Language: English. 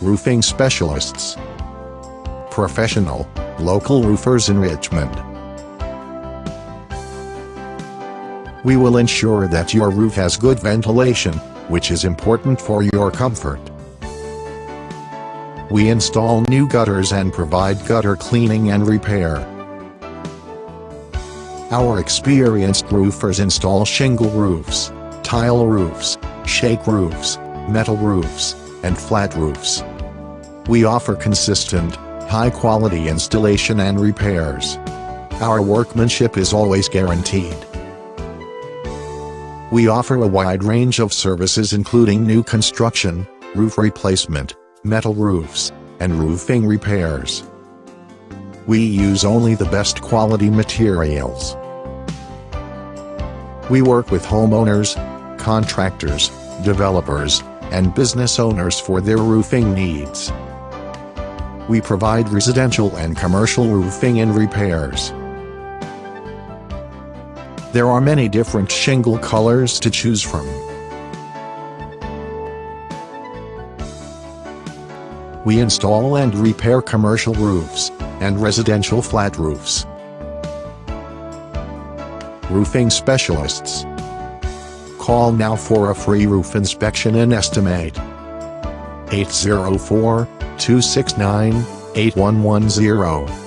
roofing specialists. Professional, local roofers in Richmond. We will ensure that your roof has good ventilation, which is important for your comfort. We install new gutters and provide gutter cleaning and repair. Our experienced roofers install shingle roofs, tile roofs, shake roofs, metal roofs, and flat roofs. We offer consistent, high-quality installation and repairs. Our workmanship is always guaranteed. We offer a wide range of services including new construction, roof replacement, metal roofs, and roofing repairs. We use only the best quality materials. We work with homeowners, contractors, developers, and business owners for their roofing needs. We provide residential and commercial roofing and repairs. There are many different shingle colors to choose from. We install and repair commercial roofs and residential flat roofs. Roofing specialists. Call now for a free roof inspection and estimate. 804-269-8110